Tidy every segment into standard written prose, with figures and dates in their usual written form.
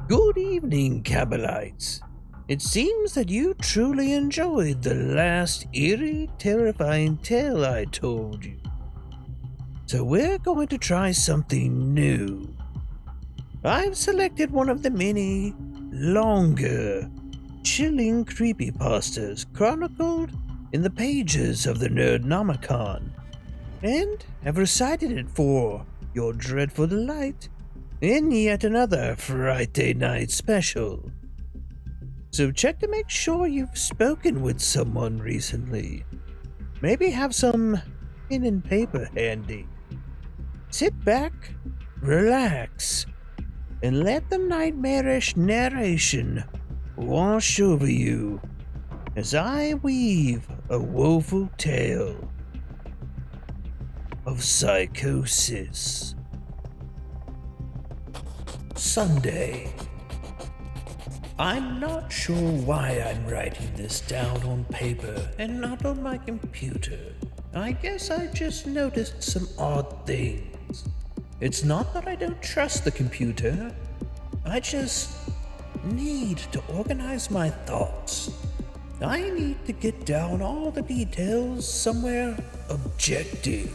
Good evening, Cabalites. It seems that you truly enjoyed the last eerie, terrifying tale I told you. So we're going to try something new. I've selected one of the many, longer, chilling creepypastas chronicled in the pages of the Nerdnomicon, and have recited it for your dreadful delight in yet another Frightday Nights special. So check to make sure you've spoken with someone recently. Maybe have some pen and paper handy. Sit back, relax, and let the nightmarish narration wash over you as I weave a woeful tale of psychosis. Sunday. I'm not sure why I'm writing this down on paper and not on my computer. I guess I just noticed some odd things. It's not that I don't trust the computer. I just need to organize my thoughts. I need to get down all the details somewhere objective.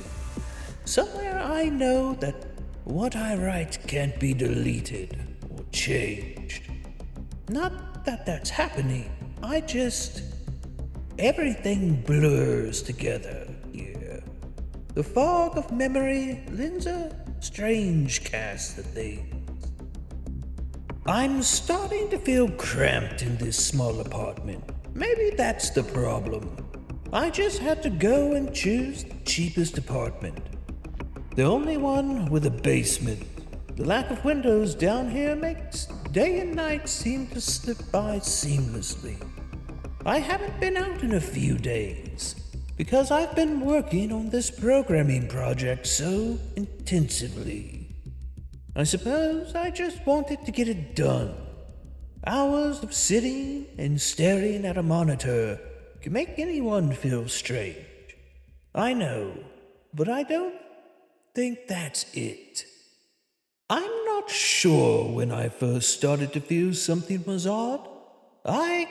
Somewhere I know that what I write can't be deleted or changed. Not that that's happening. Everything blurs together here. The fog of memory lends a strange cast to things. I'm starting to feel cramped in this small apartment. Maybe that's the problem. I just had to go and choose the cheapest apartment. The only one with a basement. The lack of windows down here makes day and night seem to slip by seamlessly. I haven't been out in a few days because I've been working on this programming project so intensively. I suppose I just wanted to get it done. Hours of sitting and staring at a monitor can make anyone feel strange. I know, but I don't think that's it. I'm not sure when I first started to feel something was odd. I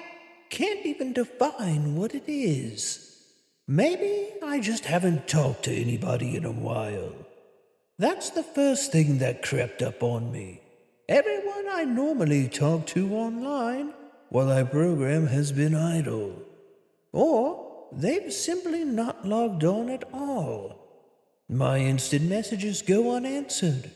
can't even define what it is. Maybe I just haven't talked to anybody in a while. That's the first thing that crept up on me. Everyone I normally talk to online while I program has been idle. Or they've simply not logged on at all. My instant messages go unanswered.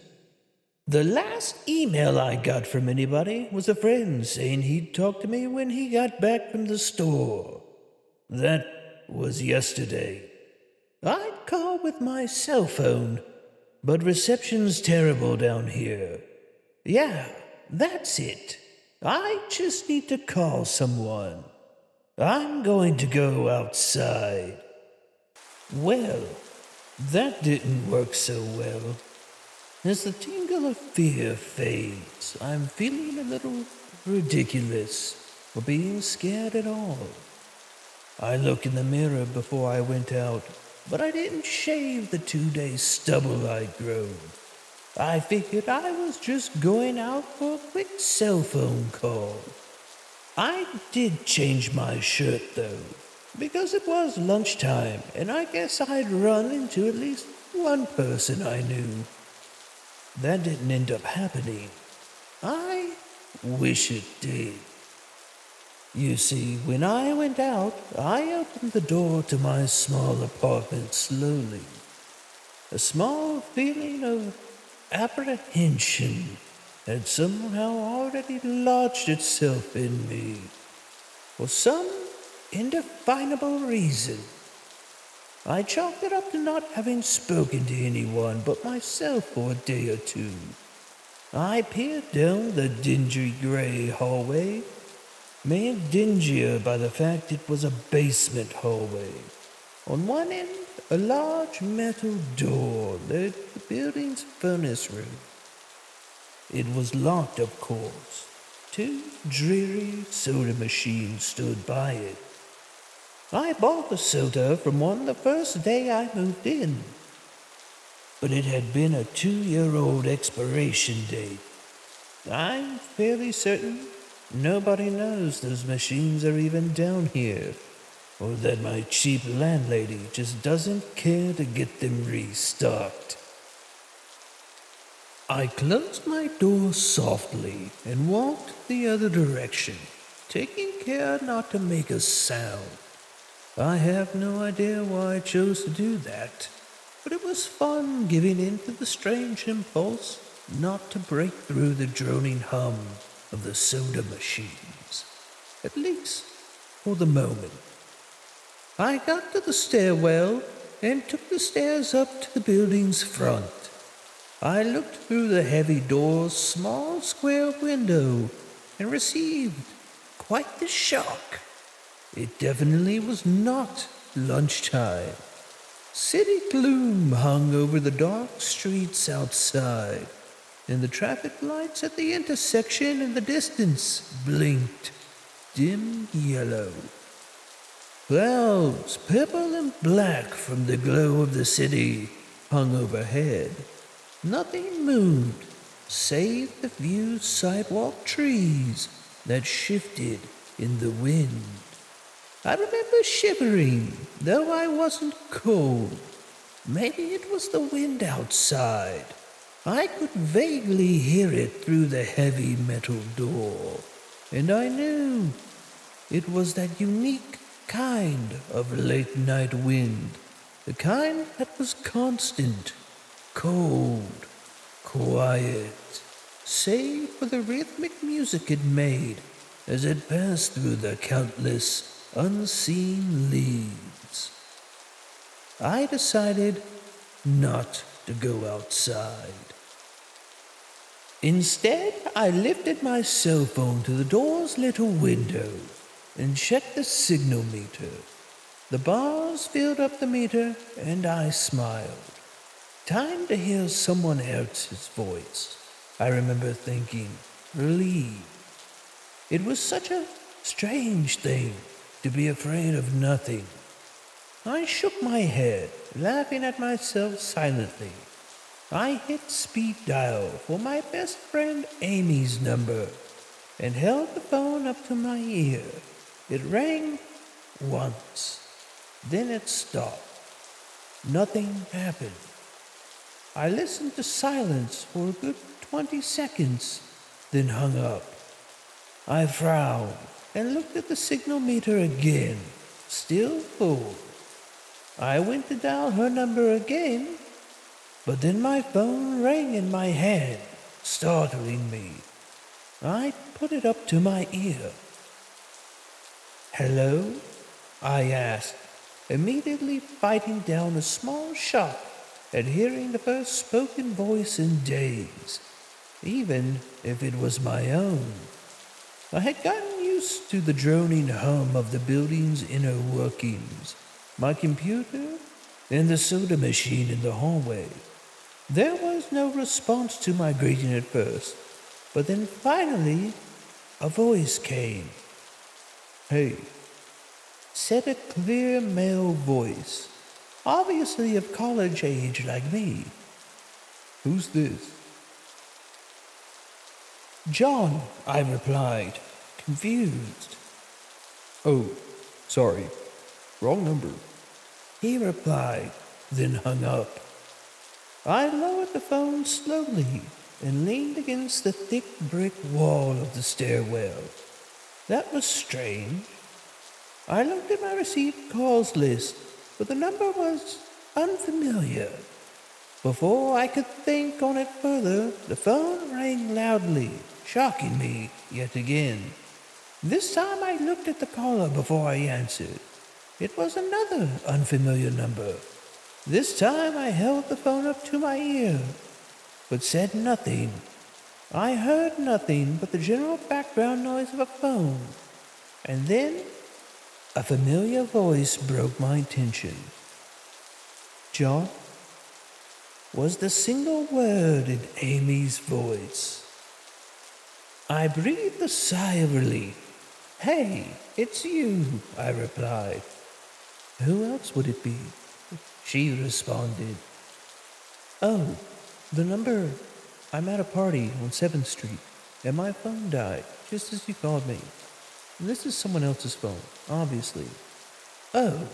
The last email I got from anybody was a friend saying he'd talk to me when he got back from the store. That was yesterday. I'd call with my cell phone, but reception's terrible down here. Yeah, that's it. I just need to call someone. I'm going to go outside. Well, that didn't work so well. As the tingle of fear fades, I'm feeling a little ridiculous for being scared at all. I looked in the mirror before I went out, but I didn't shave the 2-day stubble I'd grown. I figured I was just going out for a quick cell phone call. I did change my shirt though, because it was lunchtime, and I guess I'd run into at least one person I knew. That didn't end up happening. I wish it did. You see, when I went out, I opened the door to my small apartment slowly. A small feeling of apprehension had somehow already lodged itself in me. For some indefinable reason, I chalked it up to not having spoken to anyone but myself for a day or two. I peered down the dingy gray hallway, made dingier by the fact it was a basement hallway. On one end, a large metal door led to the building's furnace room. It was locked, of course. 2 dreary soda machines stood by it. I bought the soda from one the first day I moved in, but it had been a 2-year-old expiration date. I'm fairly certain nobody knows those machines are even down here, or that my cheap landlady just doesn't care to get them restocked. I closed my door softly and walked the other direction, taking care not to make a sound. I have no idea why I chose to do that, but it was fun giving in to the strange impulse not to break through the droning hum of the soda machines, at least for the moment. I got to the stairwell and took the stairs up to the building's front. I looked through the heavy door's small square window and received quite the shock. It definitely was not lunchtime. City gloom hung over the dark streets outside, and the traffic lights at the intersection in the distance blinked dim yellow. Clouds, purple and black from the glow of the city, hung overhead. Nothing moved, save the few sidewalk trees that shifted in the wind. I remember shivering, though I wasn't cold. Maybe it was the wind outside. I could vaguely hear it through the heavy metal door, and I knew it was that unique kind of late-night wind, the kind that was constant, cold, quiet, save for the rhythmic music it made as it passed through the countless unseen leaves. I decided not to go outside. Instead, I lifted my cell phone to the door's little window and checked the signal meter. The bars filled up the meter, and I smiled. Time to hear someone else's voice, I remember thinking, relieved. It was such a strange thing to be afraid of nothing. I shook my head, laughing at myself silently. I hit speed dial for my best friend Amy's number and held the phone up to my ear. It rang once, then it stopped. Nothing happened. I listened to silence for a good 20 seconds, then hung up. I frowned and looked at the signal meter again, still full. I went to dial her number again, but then my phone rang in my hand, startling me. I put it up to my ear. "Hello?" I asked, immediately fighting down a small shock at hearing the first spoken voice in days, even if it was my own. I had gotten used to the droning hum of the building's inner workings, my computer, and the soda machine in the hallway. There was no response to my greeting at first, but then finally a voice came. "Hey," said a clear male voice, obviously of college age like me. "Who's this?" "John," I replied, confused. "Oh, sorry, wrong number," he replied, then hung up. I lowered the phone slowly and leaned against the thick brick wall of the stairwell. That was strange. I looked at my received calls list, but the number was unfamiliar. Before I could think on it further, the phone rang loudly, shocking me yet again. This time I looked at the caller before I answered. It was another unfamiliar number. This time I held the phone up to my ear, but said nothing. I heard nothing but the general background noise of a phone. And then a familiar voice broke my tension. "John?" was the single word in Amy's voice. I breathed a sigh of relief. "Hey, it's you," I replied. "Who else would it be?" she responded. "Oh, the number. I'm at a party on 7th Street." and my phone died just as you called me. This is someone else's phone, obviously. Oh,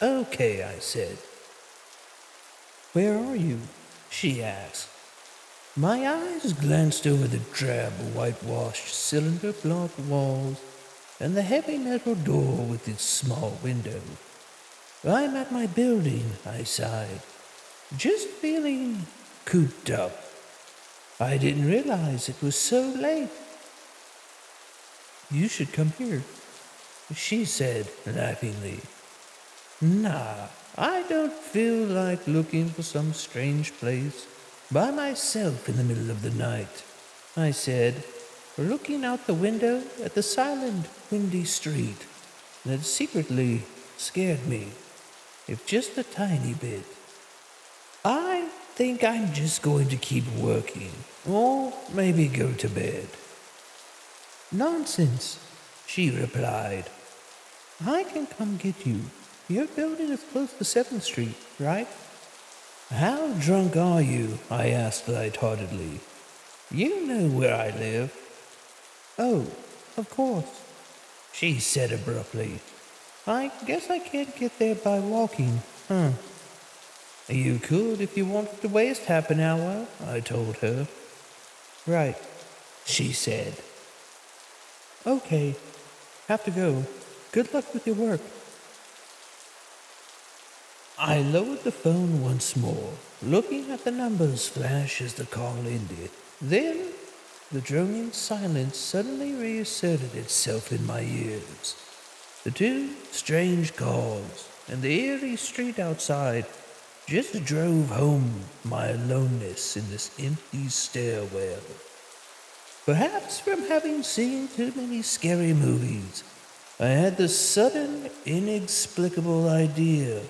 okay, I said. Where are you? She asked. My eyes glanced over the drab, whitewashed cylinder block walls and the heavy metal door with its small window. I'm at my building, I sighed, just feeling cooped up. I didn't realize it was so late. You should come here, she said laughingly. Nah, I don't feel like looking for some strange place by myself in the middle of the night, I said, looking out the window at the silent, windy street that secretly scared me, if just a tiny bit. I think I'm just going to keep working, or maybe go to bed. Nonsense, she replied. I can come get you. Your building is close to 7th Street, right? How drunk are you? I asked lightheartedly. You know where I live. Oh, of course, she said abruptly. I guess I can't get there by walking, huh? You could if you wanted to waste half an hour, I told her. Right, she said. Okay, have to go. Good luck with your work. I lowered the phone once more, looking at the numbers flash as the call ended. Then, the droning silence suddenly reasserted itself in my ears. The two strange calls and the eerie street outside just drove home my aloneness in this empty stairwell. Perhaps from having seen too many scary movies, I had the sudden, inexplicable idea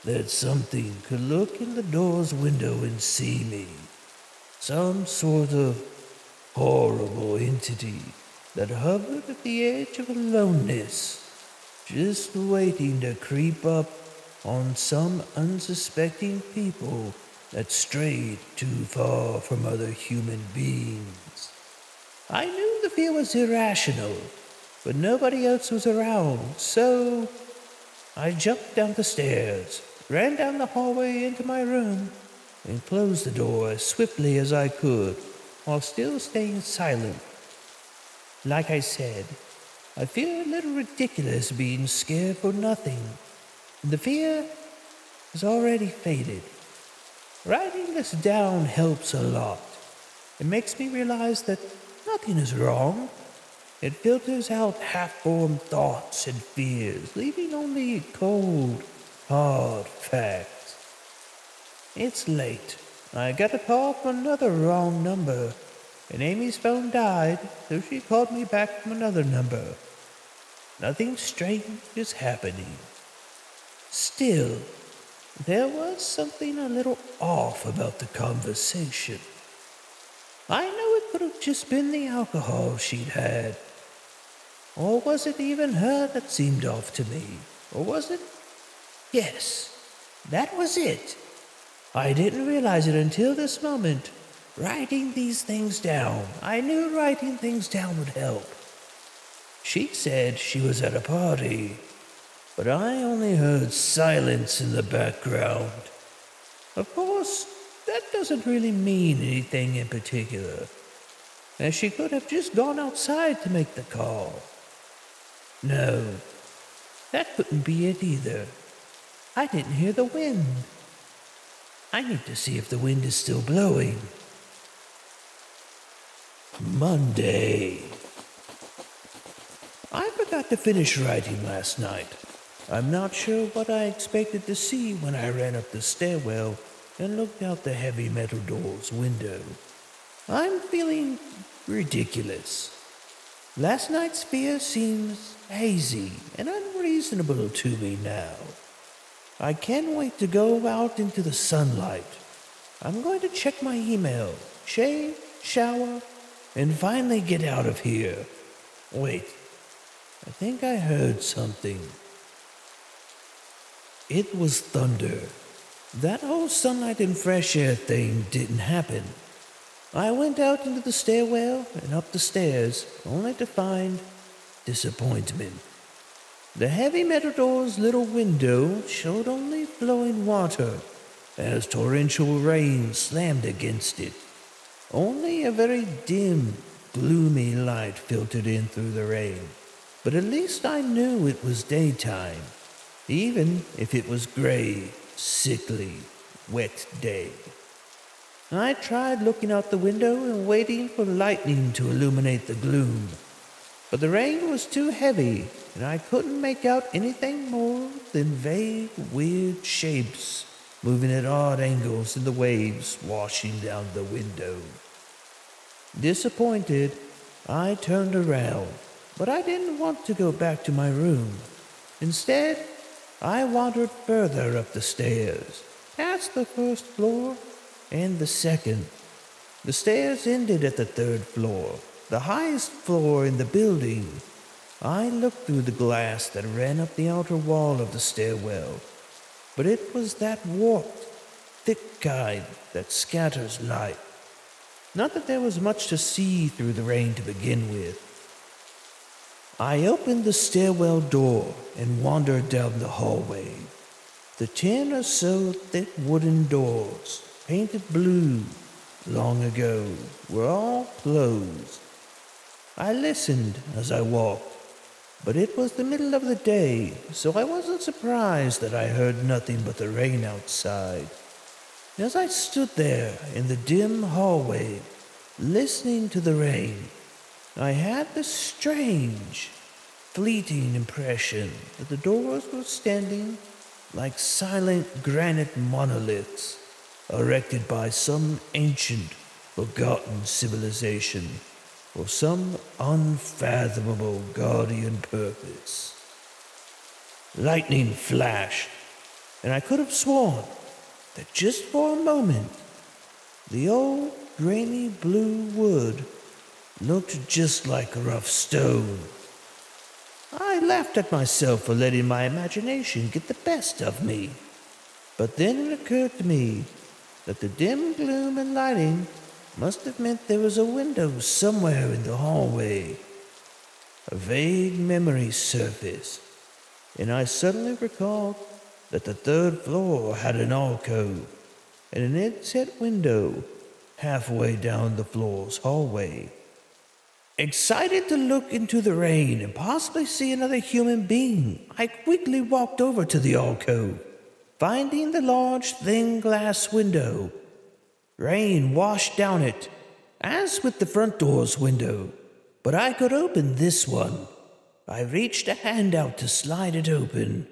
that something could look in the door's window and see me. Some sort of horrible entity that hovered at the edge of aloneness, just waiting to creep up on some unsuspecting people that strayed too far from other human beings. I knew the fear was irrational, but nobody else was around, so I jumped down the stairs, ran down the hallway into my room, and closed the door as swiftly as I could, while still staying silent. Like I said, I feel a little ridiculous being scared for nothing. The fear has already faded. Writing this down helps a lot. It makes me realize that nothing is wrong. It filters out half-formed thoughts and fears, leaving only cold, hard facts. It's late. I got a call from another wrong number, and Amy's phone died, so she called me back from another number. Nothing strange is happening. Still, there was something a little off about the conversation. I know it could have just been the alcohol she'd had. Or was it even her that seemed off to me? Or was it? Yes, that was it. I didn't realize it until this moment. Writing these things down. I knew writing things down would help. She said she was at a party, but I only heard silence in the background. Of course, that doesn't really mean anything in particular, as she could have just gone outside to make the call. No, that couldn't be it either. I didn't hear the wind. I need to see if the wind is still blowing. Monday. I forgot to finish writing last night. I'm not sure what I expected to see when I ran up the stairwell and looked out the heavy metal door's window. I'm feeling ridiculous. Last night's fear seems hazy and unreasonable to me now. I can't wait to go out into the sunlight. I'm going to check my email, shave, shower, and finally get out of here. Wait, I think I heard something. It was thunder. That whole sunlight and fresh air thing didn't happen. I went out into the stairwell and up the stairs, only to find disappointment. The heavy metal door's little window showed only flowing water as torrential rain slammed against it. Only a very dim, gloomy light filtered in through the rain, but at least I knew it was daytime, even if it was gray, sickly, wet day. I tried looking out the window and waiting for lightning to illuminate the gloom, but the rain was too heavy, and I couldn't make out anything more than vague, weird shapes moving at odd angles in the waves washing down the window. Disappointed, I turned around, but I didn't want to go back to my room. Instead, I wandered further up the stairs, past the first floor and the second. The stairs ended at the third floor, the highest floor in the building. I looked through the glass that ran up the outer wall of the stairwell, but it was that warped, thick kind that scatters light. Not that there was much to see through the rain to begin with. I opened the stairwell door and wandered down the hallway. The 10 or so thick wooden doors, painted blue long ago, were all closed. I listened as I walked, but it was the middle of the day, so I wasn't surprised that I heard nothing but the rain outside. As I stood there in the dim hallway, listening to the rain, I had the strange, fleeting impression that the doors were standing like silent granite monoliths erected by some ancient, forgotten civilization for some unfathomable guardian purpose. Lightning flashed, and I could have sworn that just for a moment, the old grainy blue wood looked just like rough stone. I laughed at myself for letting my imagination get the best of me. But then it occurred to me that the dim gloom and lighting must have meant there was a window somewhere in the hallway. A vague memory surfaced, and I suddenly recalled that the third floor had an alcove and an inset window halfway down the floor's hallway. Excited to look into the rain and possibly see another human being, I quickly walked over to the alcove, finding the large, thin glass window. Rain washed down it, as with the front door's window, but I could open this one. I reached a hand out to slide it open,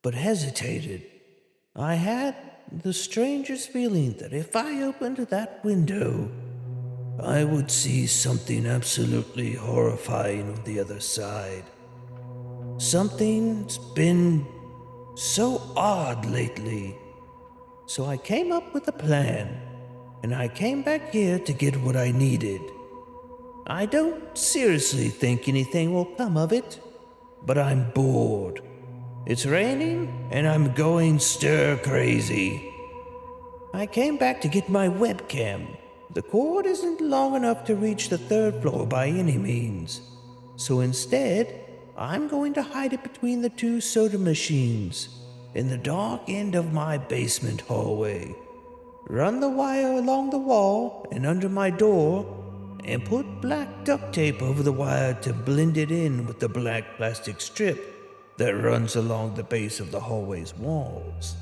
but hesitated. I had the strangest feeling that if I opened that window, I would see something absolutely horrifying on the other side. Something's been so odd lately. So I came up with a plan, and I came back here to get what I needed. I don't seriously think anything will come of it, but I'm bored. It's raining, and I'm going stir crazy. I came back to get my webcam. The cord isn't long enough to reach the third floor by any means, so instead, I'm going to hide it between the two soda machines in the dark end of my basement hallway. Run the wire along the wall and under my door, and put black duct tape over the wire to blend it in with the black plastic strip that runs along the base of the hallway's walls.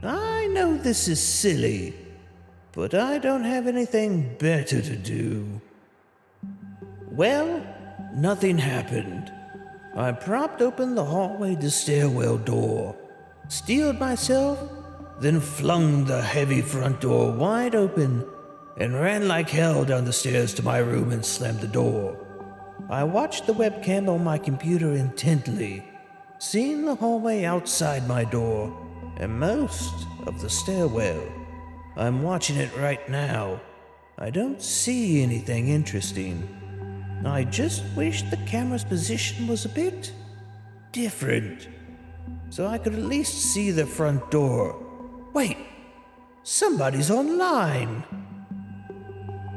I know this is silly, but I don't have anything better to do. Well, nothing happened. I propped open the hallway to stairwell door, steeled myself, then flung the heavy front door wide open and ran like hell down the stairs to my room and slammed the door. I watched the webcam on my computer intently, seeing the hallway outside my door and most of the stairwell. I'm watching it right now. I don't see anything interesting. I just wish the camera's position was a bit different, so I could at least see the front door. Wait, somebody's online.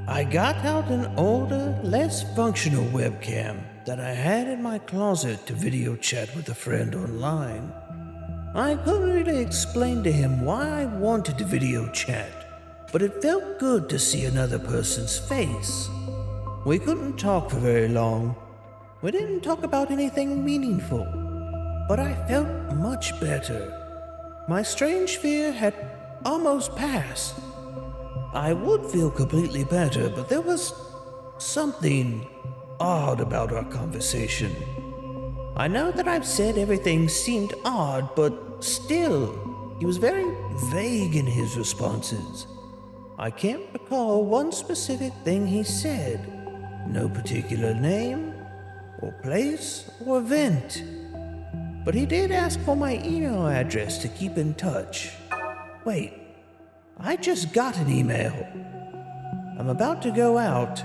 I got out an older, less functional webcam that I had in my closet to video chat with a friend online. I couldn't really explain to him why I wanted to video chat, but it felt good to see another person's face. We couldn't talk for very long. We didn't talk about anything meaningful, but I felt much better. My strange fear had almost passed. I would feel completely better, but there was something odd about our conversation. I know that I've said everything seemed odd, but still, he was very vague in his responses. I can't recall one specific thing he said. No particular name, or place, or event. But he did ask for my email address to keep in touch. Wait, I just got an email. I'm about to go out.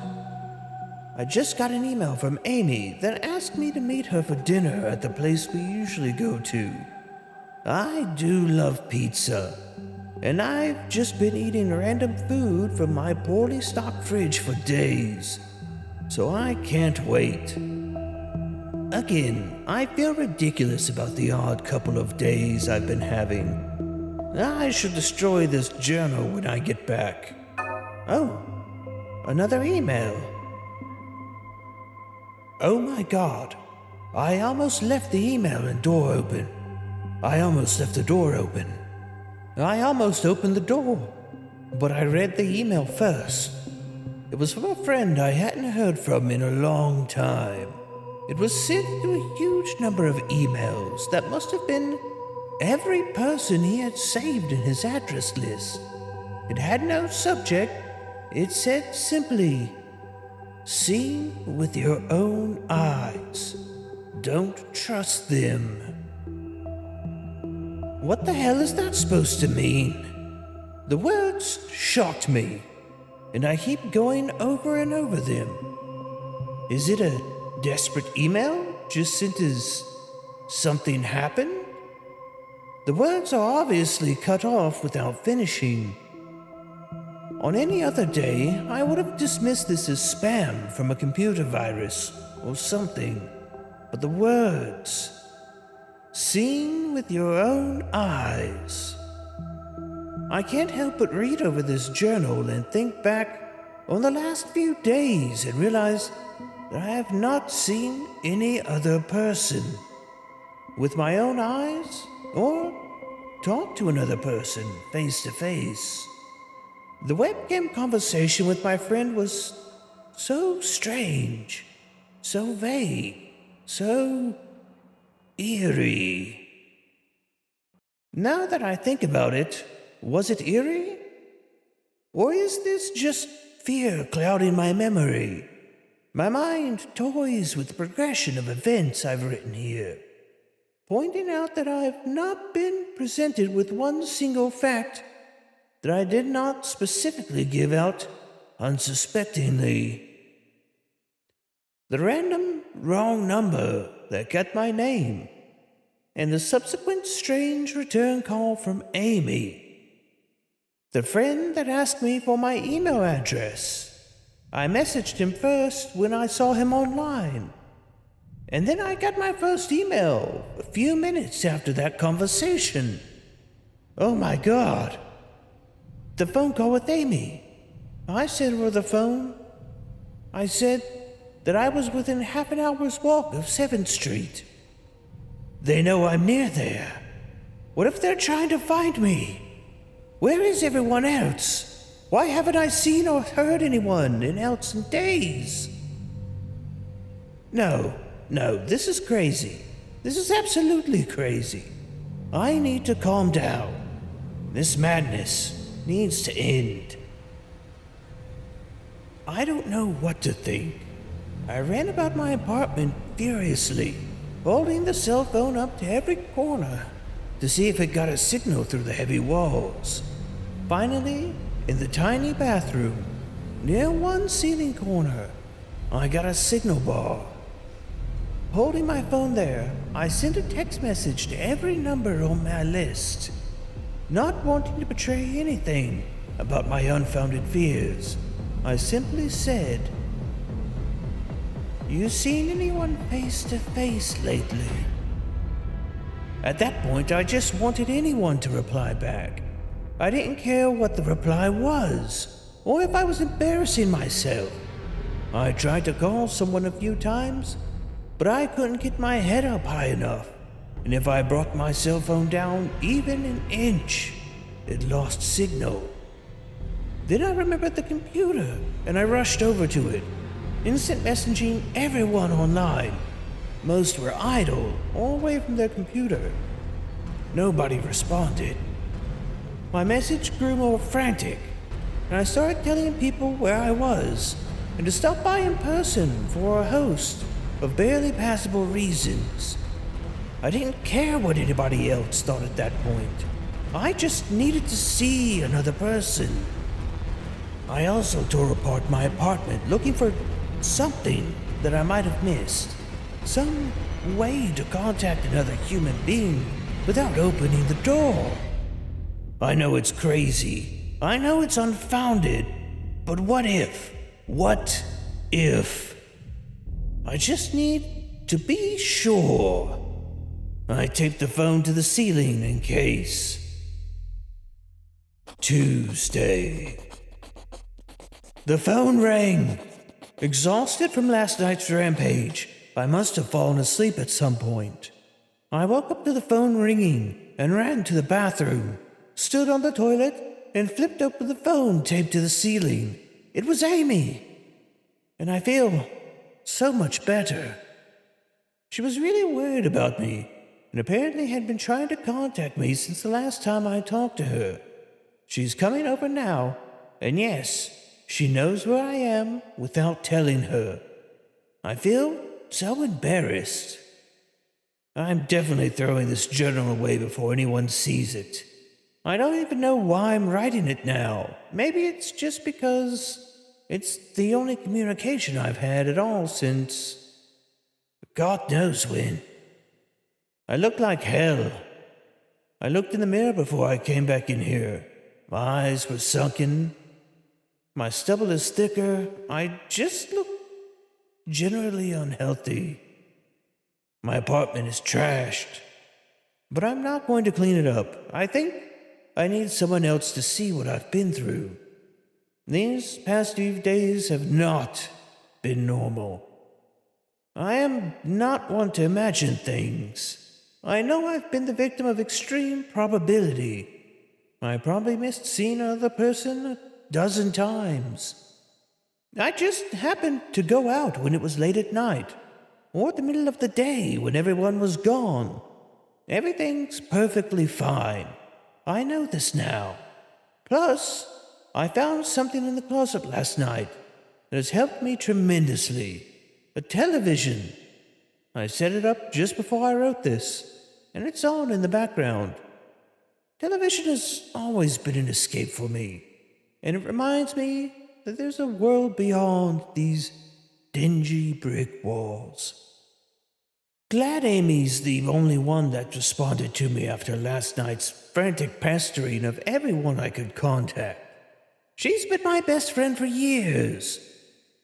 I just got an email from Amy that asked me to meet her for dinner at the place we usually go to. I do love pizza, and I've just been eating random food from my poorly stocked fridge for days, so I can't wait. Again, I feel ridiculous about the odd couple of days I've been having. I should destroy this journal when I get back. Oh, another email. Oh my God, I almost left the email and door open. I almost left the door open. I almost opened the door, but I read the email first. It was from a friend I hadn't heard from in a long time. It was sent to a huge number of emails that must have been every person he had saved in his address list. It had no subject. It said simply, "See with your own eyes. Don't trust them." What the hell is that supposed to mean? The words shocked me, and I keep going over and over them. Is it a desperate email just sent as something happened? The words are obviously cut off without finishing. On any other day, I would have dismissed this as spam from a computer virus or something. But the words, "Seen with your own eyes." I can't help but read over this journal and think back on the last few days and realize that I have not seen any other person with my own eyes or talk to another person face to face. The webcam conversation with my friend was so strange, so vague, so eerie. Now that I think about it, was it eerie? Or is this just fear clouding my memory? My mind toys with the progression of events I've written here, pointing out that I've not been presented with one single fact that I did not specifically give out unsuspectingly. The random wrong number that got my name, and the subsequent strange return call from Amy. The friend that asked me for my email address. I messaged him first when I saw him online, and then I got my first email a few minutes after that conversation. Oh my God. The phone call with Amy. I said over the phone, I said that I was within half an hour's walk of 7th Street. They know I'm near there. What if they're trying to find me? Where is everyone else? Why haven't I seen or heard anyone else in days? No, this is crazy. This is absolutely crazy. I need to calm down. This madness needs to end. I don't know what to think. I ran about my apartment furiously, holding the cell phone up to every corner to see if it got a signal through the heavy walls. Finally, in the tiny bathroom, near one ceiling corner, I got a signal bar. Holding my phone there, I sent a text message to every number on my list. Not wanting to betray anything about my unfounded fears, I simply said, "You seen anyone face to face lately?" At that point, I just wanted anyone to reply back. I didn't care what the reply was, or if I was embarrassing myself. I tried to call someone a few times, but I couldn't get my head up high enough. And if I brought my cell phone down even an inch, it lost signal. Then I remembered the computer, and I rushed over to it, instant messaging everyone online. Most were idle or away from their computer. Nobody responded. My message grew more frantic, and I started telling people where I was and to stop by in person for a host of barely passable reasons. I didn't care what anybody else thought at that point. I just needed to see another person. I also tore apart my apartment looking for something that I might have missed. Some way to contact another human being without opening the door. I know it's crazy. I know it's unfounded. But what if? What if? I just need to be sure. I taped the phone to the ceiling in case. Tuesday. The phone rang. Exhausted from last night's rampage, I must have fallen asleep at some point. I woke up to the phone ringing and ran to the bathroom, stood on the toilet, and flipped open the phone taped to the ceiling. It was Amy. And I feel so much better. She was really worried about me, and apparently had been trying to contact me since the last time I talked to her. She's coming over now, and yes, she knows where I am without telling her. I feel so embarrassed. I'm definitely throwing this journal away before anyone sees it. I don't even know why I'm writing it now. Maybe it's just because it's the only communication I've had at all since God knows when. I look like hell. I looked in the mirror before I came back in here. My eyes were sunken. My stubble is thicker. I just look generally unhealthy. My apartment is trashed. But I'm not going to clean it up. I think I need someone else to see what I've been through. These past few days have not been normal. I am not one to imagine things. I know I've been the victim of extreme probability. I probably missed seeing another person a dozen times. I just happened to go out when it was late at night, or the middle of the day when everyone was gone. Everything's perfectly fine. I know this now. Plus, I found something in the closet last night that has helped me tremendously. A television. I set it up just before I wrote this, and it's on in the background. Television has always been an escape for me, and it reminds me that there's a world beyond these dingy brick walls. Glad Amy's the only one that responded to me after last night's frantic pestering of everyone I could contact. She's been my best friend for years.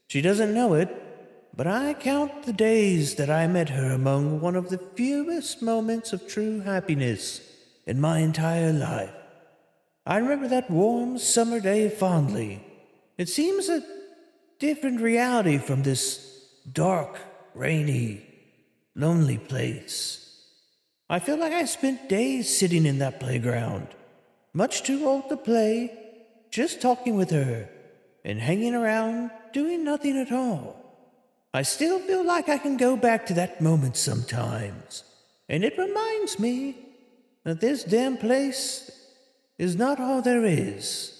She doesn't know it, but I count the days that I met her among one of the fewest moments of true happiness in my entire life. I remember that warm summer day fondly. It seems a different reality from this dark, rainy, lonely place. I feel like I spent days sitting in that playground, much too old to play, just talking with her and hanging around, doing nothing at all. I still feel like I can go back to that moment sometimes, and it reminds me that this damn place is not all there is.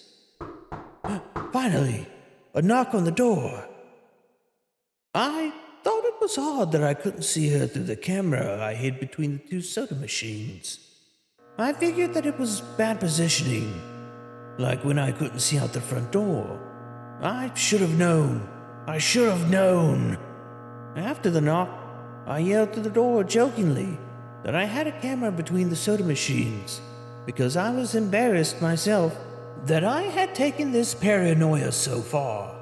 Finally, a knock on the door. I thought it was odd that I couldn't see her through the camera I hid between the two soda machines. I figured that it was bad positioning, like when I couldn't see out the front door. I should have known. I should have known. After the knock, I yelled through the door jokingly that I had a camera between the soda machines because I was embarrassed myself that I had taken this paranoia so far.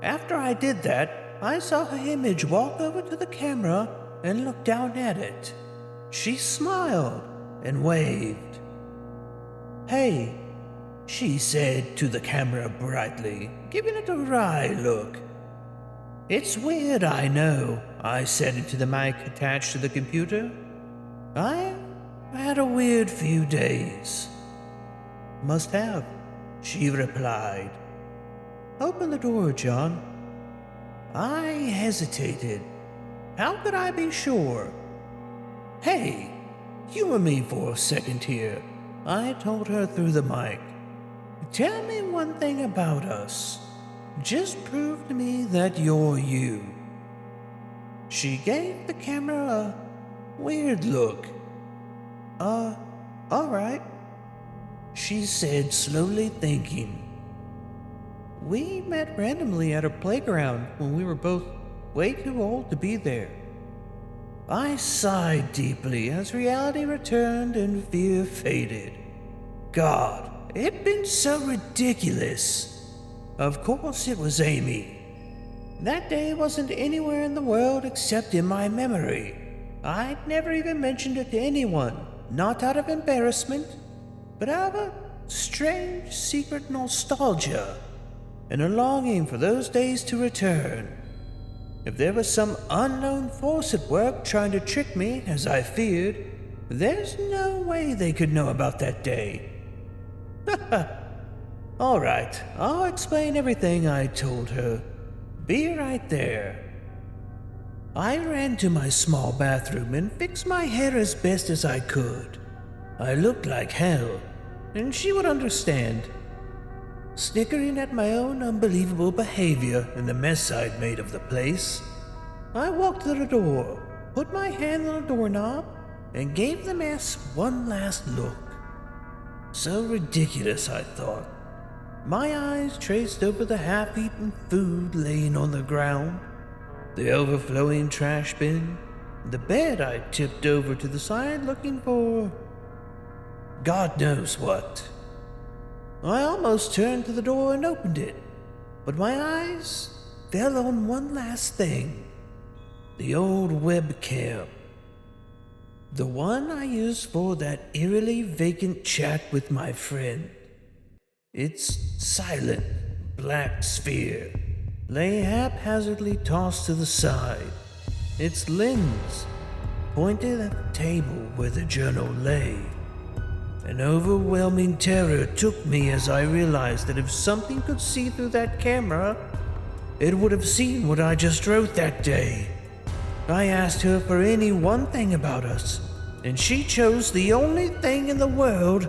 After I did that, I saw her image walk over to the camera and look down at it. She smiled and waved. "Hey," she said to the camera brightly, giving it a wry look. "It's weird, I know," I said into the mic attached to the computer. "I've had a weird few days." "Must have," she replied. "Open the door, John." I hesitated. How could I be sure? "Hey, humor me for a second here," I told her through the mic. "Tell me one thing about us. Just prove to me that you're you." She gave the camera a weird look. All right," she said, slowly thinking. "We met randomly at a playground when we were both way too old to be there." I sighed deeply as reality returned and fear faded. God, it'd been so ridiculous. Of course it was Amy. That day wasn't anywhere in the world except in my memory. I'd never even mentioned it to anyone, not out of embarrassment, but out of a strange secret nostalgia and a longing for those days to return. If there was some unknown force at work trying to trick me, as I feared, there's no way they could know about that day. All right, I'll explain everything I told her. Be right there. I ran to my small bathroom and fixed my hair as best as I could. I looked like hell, and she would understand. Snickering at my own unbelievable behavior and the mess I'd made of the place, I walked to the door, put my hand on the doorknob, and gave the mess one last look. So ridiculous, I thought. My eyes traced over the half-eaten food laying on the ground, the overflowing trash bin, the bed I tipped over to the side looking for God knows what. I almost turned to the door and opened it, but my eyes fell on one last thing. The old webcam. The one I used for that eerily vacant chat with my friend. Its silent black sphere lay haphazardly tossed to the side, its lens pointed at the table where the journal lay. An overwhelming terror took me as I realized that if something could see through that camera, it would have seen what I just wrote that day. I asked her for any one thing about us, and she chose the only thing in the world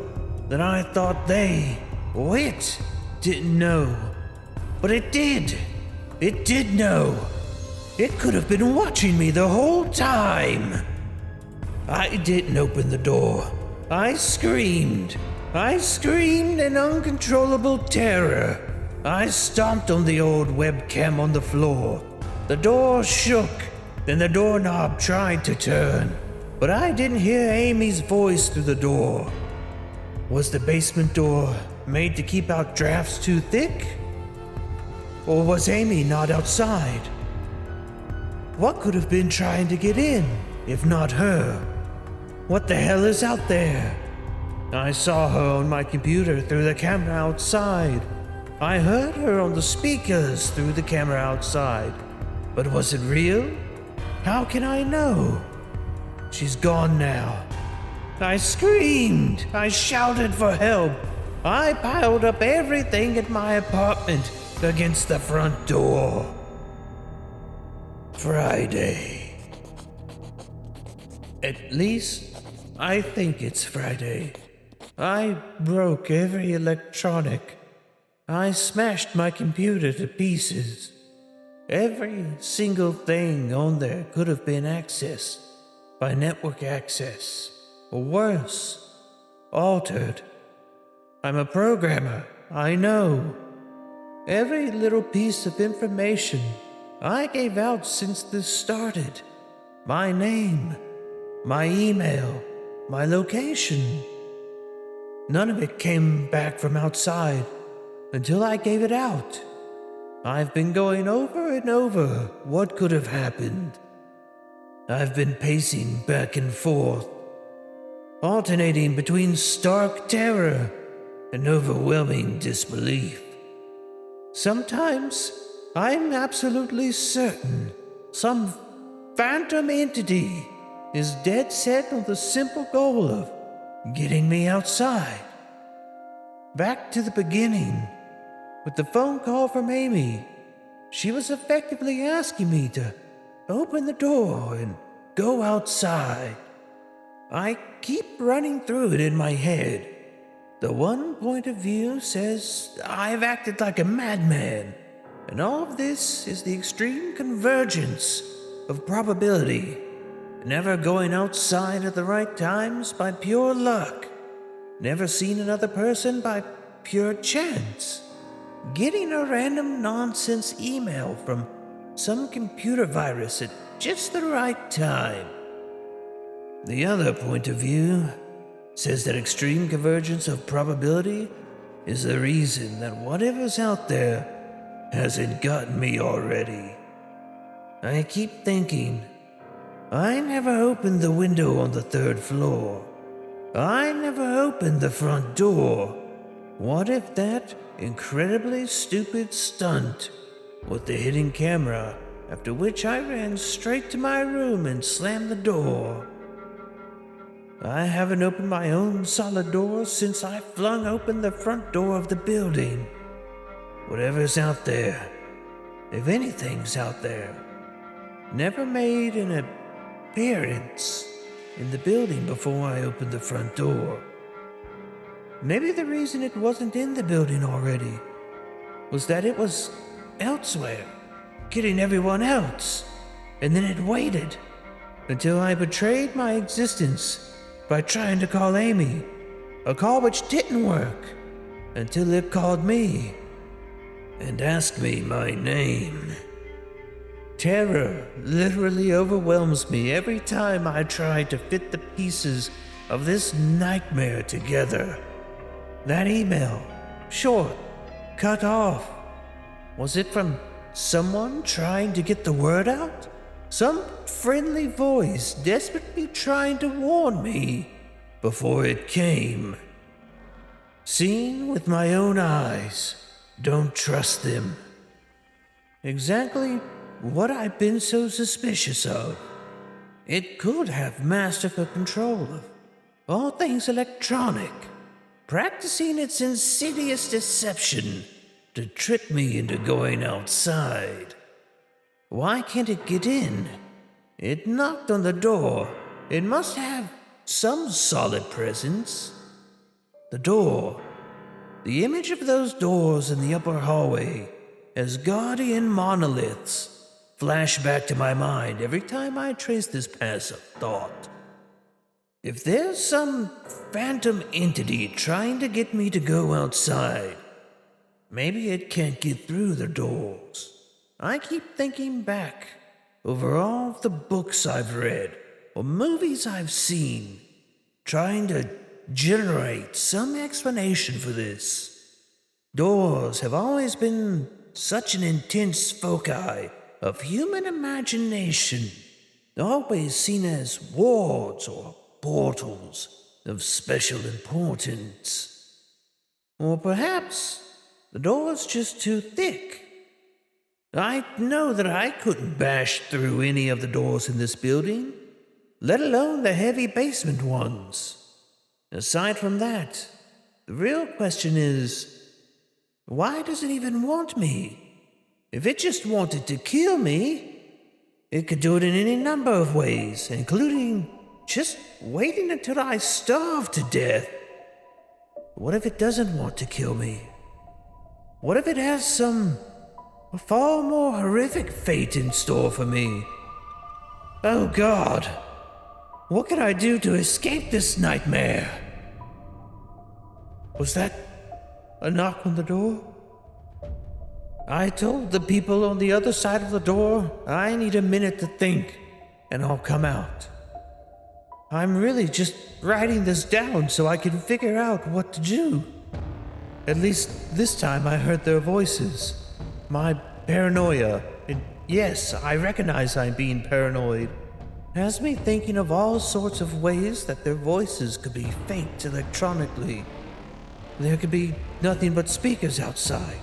that I thought they, or it, didn't know. But it did. It did know. It could have been watching me the whole time. I didn't open the door. I screamed. I screamed in uncontrollable terror. I stomped on the old webcam on the floor. The door shook, then the doorknob tried to turn, but I didn't hear Amy's voice through the door. Was the basement door made to keep out drafts too thick? Or was Amy not outside? What could have been trying to get in, if not her? What the hell is out there? I saw her on my computer through the camera outside. I heard her on the speakers through the camera outside. But was it real? How can I know? She's gone now. I screamed. I shouted for help. I piled up everything in my apartment against the front door. Friday. At least, I think it's Friday. I broke every electronic. I smashed my computer to pieces. Every single thing on there could have been accessed by network access, or worse, altered. I'm a programmer, I know. Every little piece of information I gave out since this started. My name, my email, my location. None of it came back from outside until I gave it out. I've been going over and over what could have happened. I've been pacing back and forth, alternating between stark terror and overwhelming disbelief. Sometimes I'm absolutely certain some phantom entity is dead set on the simple goal of getting me outside. Back to the beginning, with the phone call from Amy, she was effectively asking me to open the door and go outside. I keep running through it in my head. The one point of view says I've acted like a madman, and all of this is the extreme convergence of probability. Never going outside at the right times by pure luck. Never seen another person by pure chance. Getting a random nonsense email from some computer virus at just the right time. The other point of view says that extreme convergence of probability is the reason that whatever's out there hasn't gotten me already. I keep thinking, I never opened the window on the 3rd floor. I never opened the front door. What if that incredibly stupid stunt with the hidden camera, after which I ran straight to my room and slammed the door? I haven't opened my own solid door since I flung open the front door of the building. Whatever's out there, if anything's out there, never made an appearance in the building before I opened the front door. Maybe the reason it wasn't in the building already was that it was elsewhere, getting everyone else, and then it waited until I betrayed my existence by trying to call Amy, a call which didn't work, until it called me and asked me my name. Terror literally overwhelms me every time I try to fit the pieces of this nightmare together. That email, short, cut off. Was it from someone trying to get the word out? Some friendly voice desperately trying to warn me before it came. Seen with my own eyes, don't trust them. Exactly what I've been so suspicious of. It could have masterful control of all things electronic, practicing its insidious deception to trick me into going outside. Why can't it get in? It knocked on the door. It must have some solid presence. The door. The image of those doors in the upper hallway as guardian monoliths flash back to my mind every time I trace this path of thought. If there's some phantom entity trying to get me to go outside, maybe it can't get through the doors. I keep thinking back over all of the books I've read or movies I've seen, trying to generate some explanation for this. Doors have always been such an intense foci of human imagination, always seen as wards or portals of special importance. Or perhaps the door's just too thick. I know that I couldn't bash through any of the doors in this building, let alone the heavy basement ones. Aside from that, the real question is, why does it even want me? If it just wanted to kill me, it could do it in any number of ways, including just waiting until I starve to death. What if it doesn't want to kill me? What if it has a far more horrific fate in store for me? Oh God, what can I do to escape this nightmare? Was that a knock on the door? I told the people on the other side of the door I need a minute to think, and I'll come out. I'm really just writing this down so I can figure out what to do. At least this time I heard their voices. My paranoia. And yes, I recognize I'm being paranoid. Has me thinking of all sorts of ways that their voices could be faked electronically. There could be nothing but speakers outside,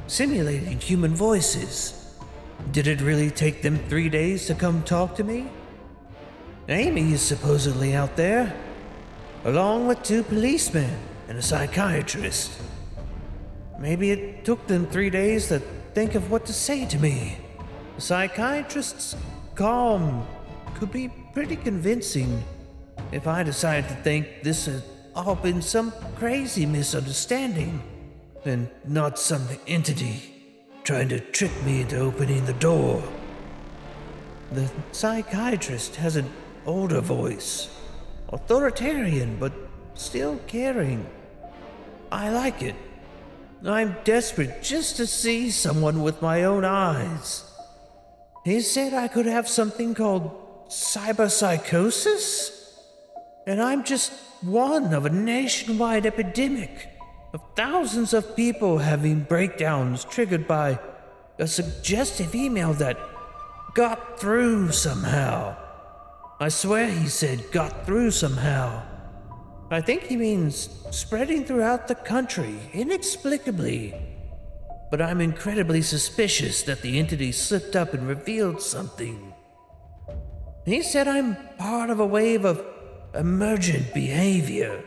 simulating human voices. Did it really take them 3 days to come talk to me? Amy is supposedly out there, along with 2 policemen and a psychiatrist. Maybe it took them 3 days to think of what to say to me. The psychiatrist's calm could be pretty convincing if I decided to think this had all been some crazy misunderstanding and not some entity trying to trick me into opening the door. The psychiatrist has an older voice, authoritarian but still caring. I like it. I'm desperate just to see someone with my own eyes. He said I could have something called cyberpsychosis, and I'm just one of a nationwide epidemic of thousands of people having breakdowns triggered by a suggestive email that got through somehow. I swear he said got through somehow. I think he means spreading throughout the country inexplicably. But I'm incredibly suspicious that the entity slipped up and revealed something. He said I'm part of a wave of emergent behavior,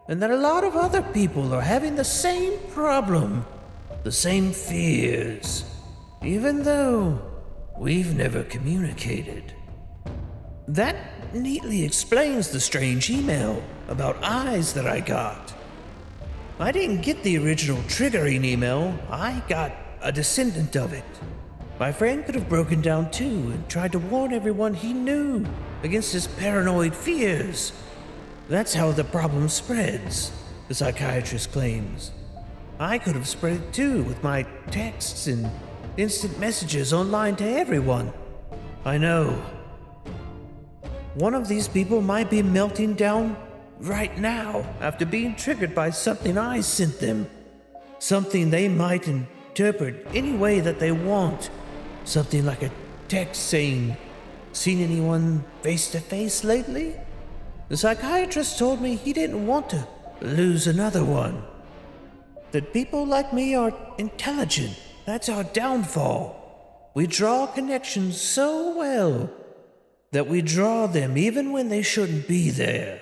and that a lot of other people are having the same problem, the same fears, even though we've never communicated. That neatly explains the strange email about eyes that I got. I didn't get the original triggering email, I got a descendant of it. My friend could have broken down too and tried to warn everyone he knew against his paranoid fears. That's how the problem spreads, the psychiatrist claims. I could have spread it too with my texts and instant messages online to everyone. I know. One of these people might be melting down right now after being triggered by something I sent them. Something they might interpret any way that they want. Something like a text saying, "Seen anyone face to face lately?" The psychiatrist told me he didn't want to lose another one. That people like me are intelligent. That's our downfall. We draw connections so well that we draw them even when they shouldn't be there.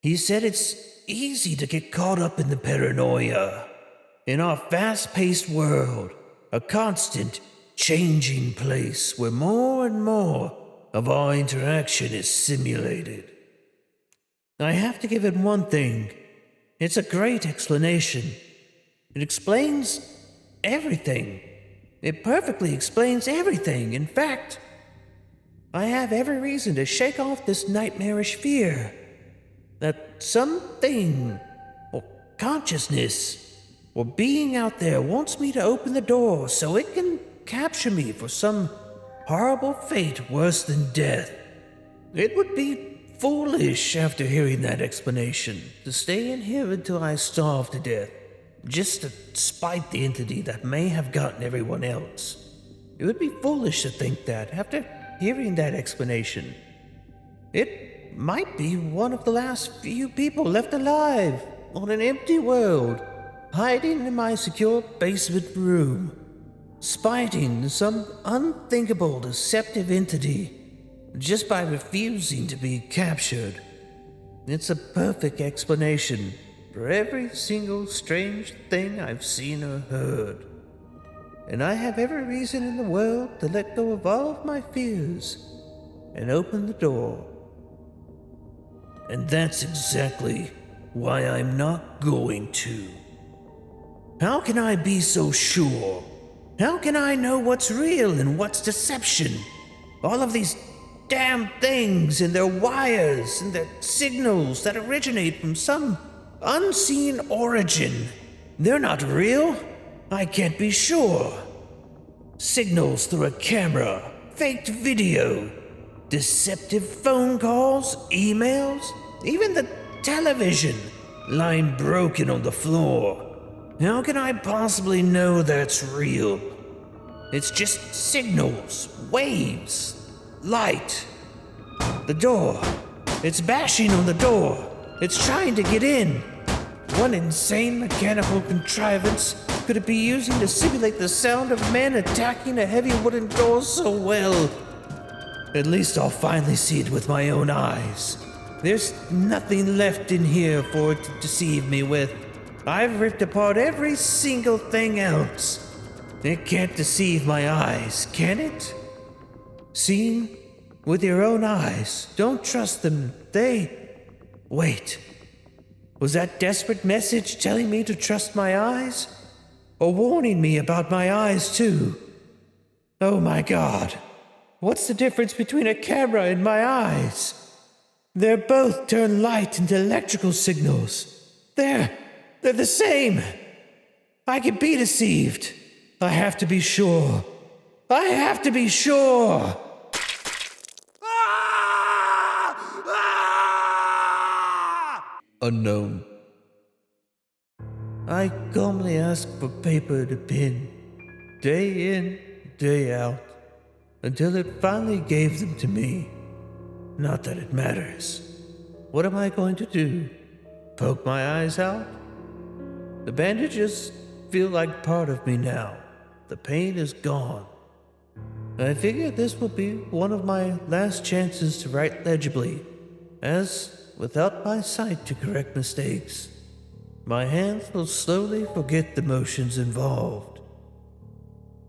He said it's easy to get caught up in the paranoia. In our fast-paced world, a constant, changing place where more and more of our interaction is simulated. I have to give it one thing. It's a great explanation. It explains everything. It perfectly explains everything. In fact, I have every reason to shake off this nightmarish fear that something, or consciousness, or being out there wants me to open the door so it can capture me for some horrible fate worse than death. It would be foolish after hearing that explanation to stay in here until I starve to death, just to spite the entity that may have gotten everyone else. It would be foolish to think that after hearing that explanation. It might be one of the last few people left alive on an empty world, hiding in my secure basement room, spiting some unthinkable deceptive entity just by refusing to be captured. It's a perfect explanation for every single strange thing I've seen or heard. And I have every reason in the world to let go of all of my fears and open the door. And that's exactly why I'm not going to. How can I be so sure? How can I know what's real and what's deception? All of these damn things and their wires and their signals that originate from some unseen origin. They're not real. I can't be sure. Signals through a camera, faked video, deceptive phone calls, emails, even the television, line broken on the floor. How can I possibly know that's real? It's just signals, waves, light. The door. It's bashing on the door. It's trying to get in. What insane mechanical contrivance could it be using to simulate the sound of men attacking a heavy wooden door so well? At least I'll finally see it with my own eyes. There's nothing left in here for it to deceive me with. I've ripped apart every single thing else. It can't deceive my eyes, can it? Seeing with your own eyes. Don't trust them. Wait. Was that desperate message telling me to trust my eyes? Or warning me about my eyes too? Oh my God. What's the difference between a camera and my eyes? They're both turn light into electrical signals. They're the same. I can be deceived. I have to be sure. I have to be sure. Unknown. I calmly asked for paper to pen, day in, day out, until it finally gave them to me. Not that it matters. What am I going to do? Poke my eyes out? The bandages feel like part of me now. The pain is gone. I figure this will be one of my last chances to write legibly, as without my sight to correct mistakes, my hands will slowly forget the motions involved.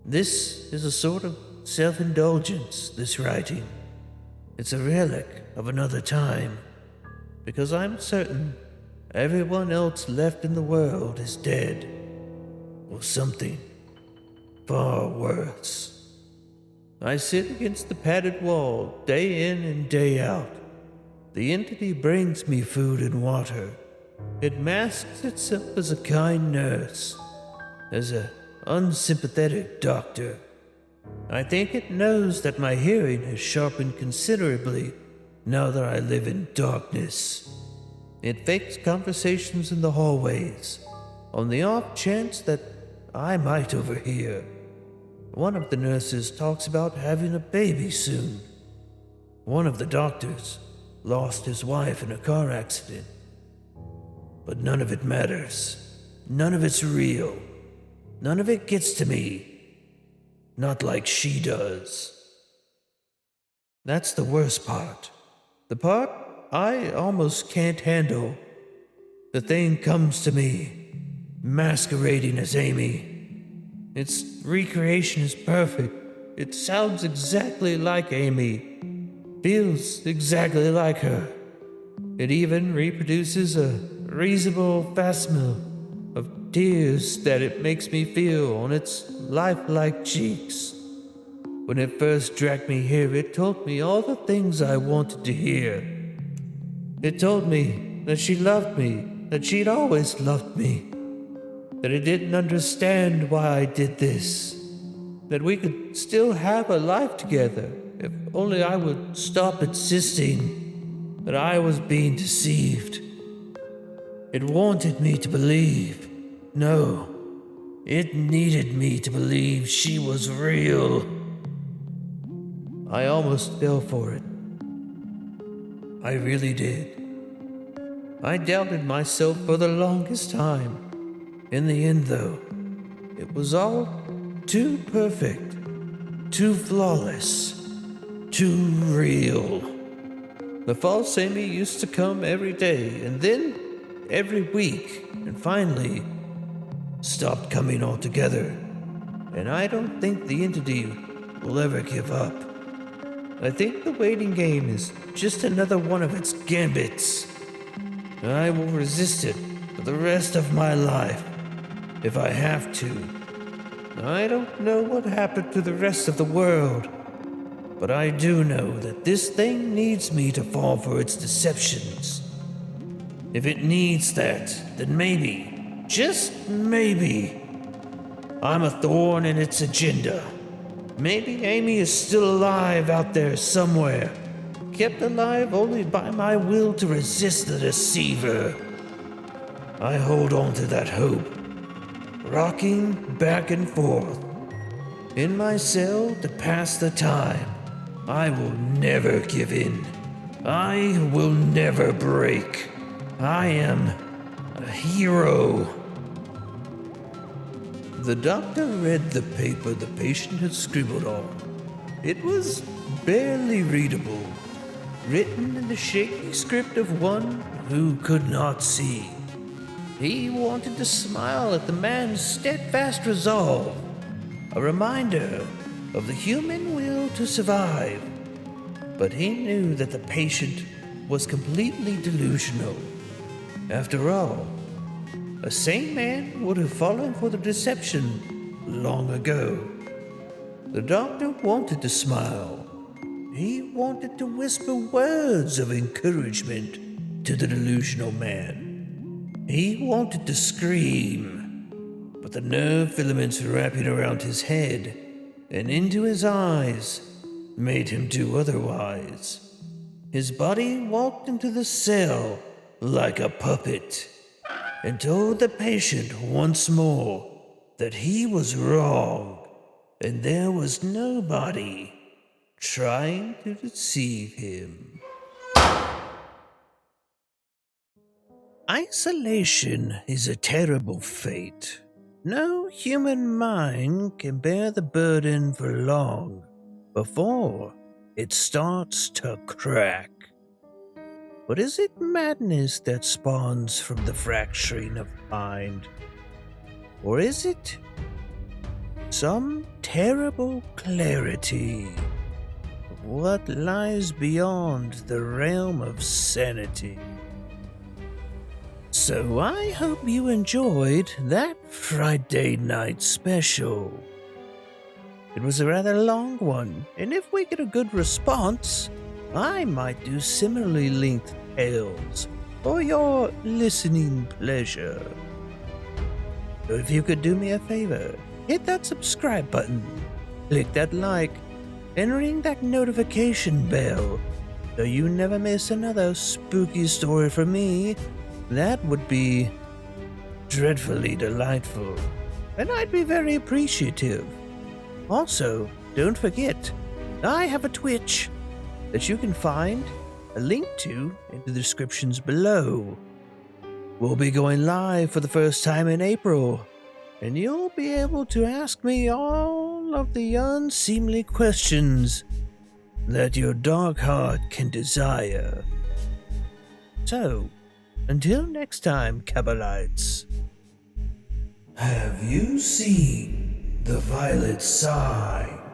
This is a sort of self-indulgence, this writing. It's a relic of another time, because I'm certain everyone else left in the world is dead, or something far worse. I sit against the padded wall day in and day out. The entity brings me food and water. It masks itself as a kind nurse, as an unsympathetic doctor. I think it knows that my hearing has sharpened considerably now that I live in darkness. It fakes conversations in the hallways, on the off chance that I might overhear. One of the nurses talks about having a baby soon. One of the doctors lost his wife in a car accident. But none of it matters. None of it's real. None of it gets to me. Not like she does. That's the worst part. The part I almost can't handle. The thing comes to me, masquerading as Amy. Its recreation is perfect. It sounds exactly like Amy. Feels exactly like her. It even reproduces a reasonable facsimile of tears that it makes me feel on its lifelike cheeks. When it first dragged me here, it told me all the things I wanted to hear. It told me that she loved me, that she'd always loved me, that it didn't understand why I did this, that we could still have a life together if only I would stop insisting that I was being deceived. It wanted me to believe. No, it needed me to believe she was real. I almost fell for it. I really did. I doubted myself for the longest time. In the end, though, it was all too perfect, too flawless, too real. The false Amy used to come every day, and then every week, and finally stopped coming altogether. And I don't think the entity will ever give up. I think the waiting game is just another one of its gambits. I will resist it for the rest of my life, if I have to. I don't know what happened to the rest of the world, but I do know that this thing needs me to fall for its deceptions. If it needs that, then maybe, just maybe, I'm a thorn in its agenda. Maybe Amy is still alive out there somewhere, kept alive only by my will to resist the deceiver. I hold on to that hope, rocking back and forth, in my cell to pass the time. I will never give in. I will never break. I am a hero. The doctor read the paper the patient had scribbled on. It was barely readable, written in the shaky script of one who could not see. He wanted to smile at the man's steadfast resolve, a reminder of the human will to survive. But he knew that the patient was completely delusional. After all, a sane man would have fallen for the deception long ago. The doctor wanted to smile. He wanted to whisper words of encouragement to the delusional man. He wanted to scream, but the nerve filaments wrapping around his head and into his eyes made him do otherwise. His body walked into the cell like a puppet and told the patient once more that he was wrong and there was nobody trying to deceive him. Isolation is a terrible fate. No human mind can bear the burden for long before it starts to crack. But is it madness that spawns from the fracturing of mind? Or is it some terrible clarity of what lies beyond the realm of sanity? So I hope you enjoyed that Frightday Night special. It was a rather long one, and if we get a good response, I might do similarly length tales for your listening pleasure. So if you could do me a favor, hit that subscribe button, click that like, and ring that notification bell so you never miss another spooky story from me. That would be dreadfully delightful, and I'd be very appreciative. Also, don't forget, I have a Twitch that you can find a link to in the descriptions below. We'll be going live for the first time in April, and you'll be able to ask me all of the unseemly questions that your dark heart can desire. So, until next time, Cabalites. Have you seen the violet sigh?